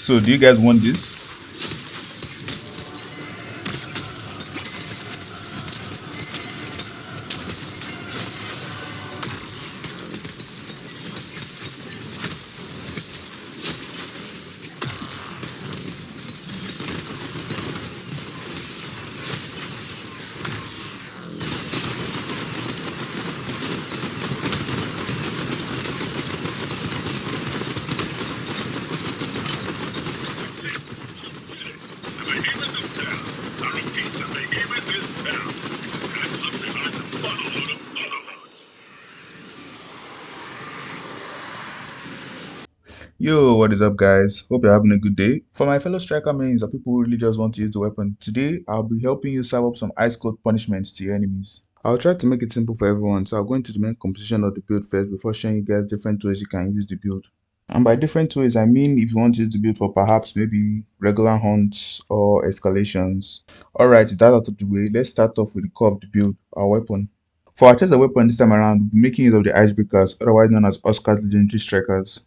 So do you guys want this? Yo, what is up, guys? Hope you're having a good day. For my fellow striker mains and people who really just want to use the weapon, today I'll be helping you serve up some ice cold punishments to your enemies. I'll try to make it simple for everyone, so I'll go into the main composition of the build first before showing you guys different ways you can use the build. And by different ways, I mean if you want to use the build for perhaps maybe regular hunts or escalations. Alright, with that out of the way, let's start off with the core of the build, our weapon. For our chest weapon this time around, we'll be making use of the icebreakers, otherwise known as Oscar's legendary strikers.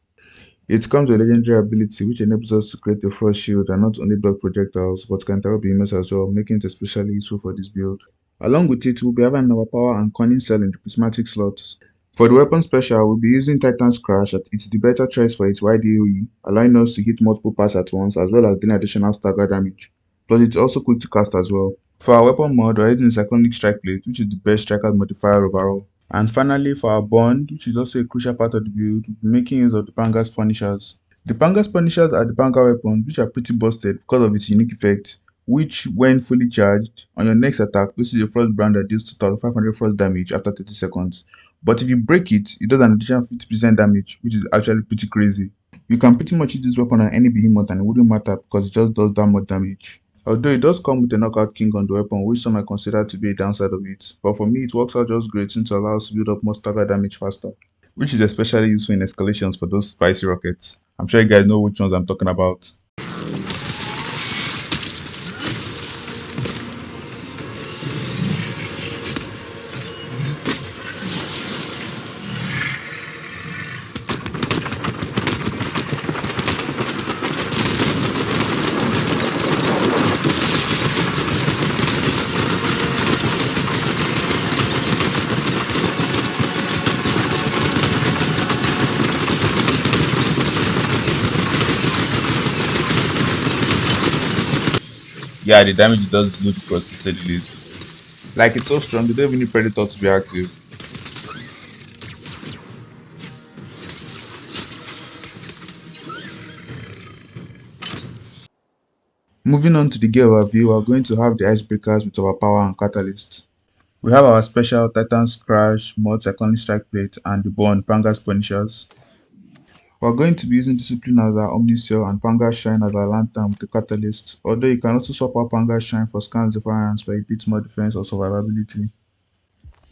It comes with a legendary ability which enables us to create a frost shield and not only block projectiles but can interrupt behemoths as well, making it especially useful for this build. Along with it, we'll be having our power and cunning cell in the prismatic slots. For the weapon special, we'll be using Titan's Crash as it's the better choice for its wide AoE, allowing us to hit multiple parts at once as well as gain additional stagger damage. Plus it's also quick to cast as well. For our weapon mod, we're using Cyclonic Strike Plate, which is the best striker modifier overall. And finally, for our bond, which is also a crucial part of the build, we'll be making use of the Panga's Punishers. The Panga's Punishers are the Panga weapons, which are pretty busted because of its unique effect, which, when fully charged, on your next attack places a frost brand that deals 2500 frost damage after 30 seconds. But if you break it, it does an additional 50% damage, which is actually pretty crazy. You can pretty much use this weapon on any behemoth and it wouldn't matter because it just does that much damage. Although it does come with a knockout king on the weapon, which some might consider to be a downside of it, but for me it works out just great since it allows us to build up more stagger damage faster, which is especially useful in escalations for those spicy rockets. I'm sure you guys know which ones I'm talking about. Yeah, the damage it does is ludicrous to say the least. Like it's so strong, they don't even need Predator to be active. Moving on to the gear overview, we're going to have the icebreakers with our power and catalyst. We have our special Titan's Crash, Mod Cyclonic Strike Plate, and the Bond Panga's Punishers. We're going to be using Discipline as our Omnicell and Panga's Shine as our Lantern with the Catalyst, although you can also swap out Panga's Shine for Scan's Defiance for a bit more defense or survivability.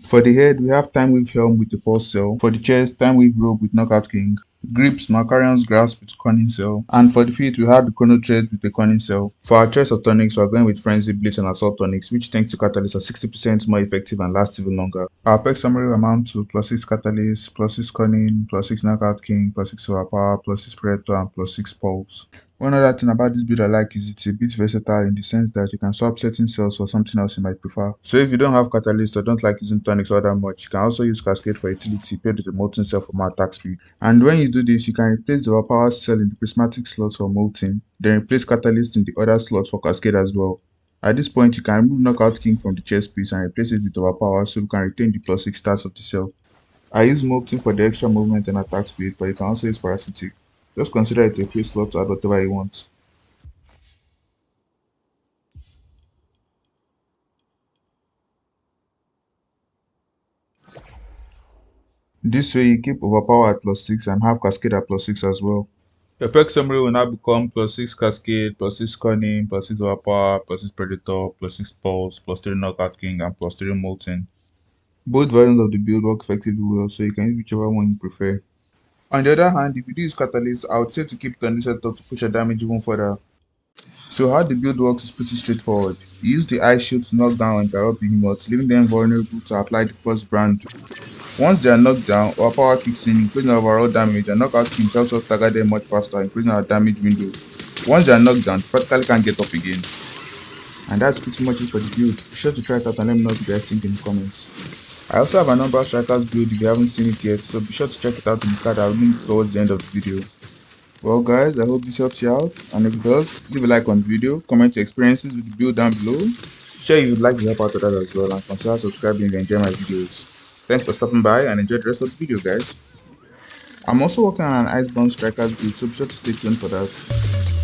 For the head, we have Time Wave Helm with the Pulse Cell. For the chest, Time Wave Robe with Knockout King. Grips, Narcarion's Grasp with Cunning Cell. And for the feet, we have the Chrono Thread with the Cunning Cell. For our chest of tonics, we are going with Frenzy Blitz and Assault tonics, which thanks to Catalyst are 60% more effective and last even longer. Our perk summary amount to +6 Catalyst, +6 Cunning, +6 Knockout King, +6 Overpower, +6 Predator, and +6 Pulse. One other thing about this build I like is it's a bit versatile in the sense that you can swap certain cells for something else you might prefer. So if you don't have Catalyst or don't like using tonics all that much, you can also use Cascade for utility paired with the Molten Cell for more attack speed. And when you do this, you can replace the Overpower cell in the Prismatic slot for Molten, then replace Catalyst in the other slots for Cascade as well. At this point, you can remove Knockout King from the chest piece and replace it with Overpower so you can retain the +6 stats of the cell. I use Molten for the extra movement and attack speed, but you can also use Parasitic. Just consider it a free slot to add whatever you want. This way you keep Overpower at +6 and have Cascade at +6 as well. Your perk summary will now become +6 Cascade, +6 Cunning, +6 Overpower, +6 Predator, +6 Pulse, +3 Knockout King, and +3 Molten. Both versions of the build work effectively well, so you can use whichever one you prefer. On the other hand, if you do use Catalyst, I would say to keep it on this setup to push your damage even further. So how the build works is pretty straightforward. You use the Ice Shield to knock down and interrupt behemoths, leaving them vulnerable to apply the first brand. Once they are knocked down, our power kicks in, increasing our overall damage, and Knockout King helps us stagger them much faster, increasing our damage window. Once you are knocked down, you practically can't get up again. And that's pretty much it for the build. Be sure to try it out and let me know what you guys think in the comments. I also have a number of strikers build if you haven't seen it yet, so be sure to check it out in the card I'll link towards the end of the video. Well guys, I hope this helps you out, and if it does, leave a like on the video, comment your experiences with the build down below, share if you'd like to help out others as well, and consider subscribing if you enjoy my videos. Thanks for stopping by and enjoy the rest of the video guys. I'm also working on an Icebound Strikers build, so be sure to stay tuned for that.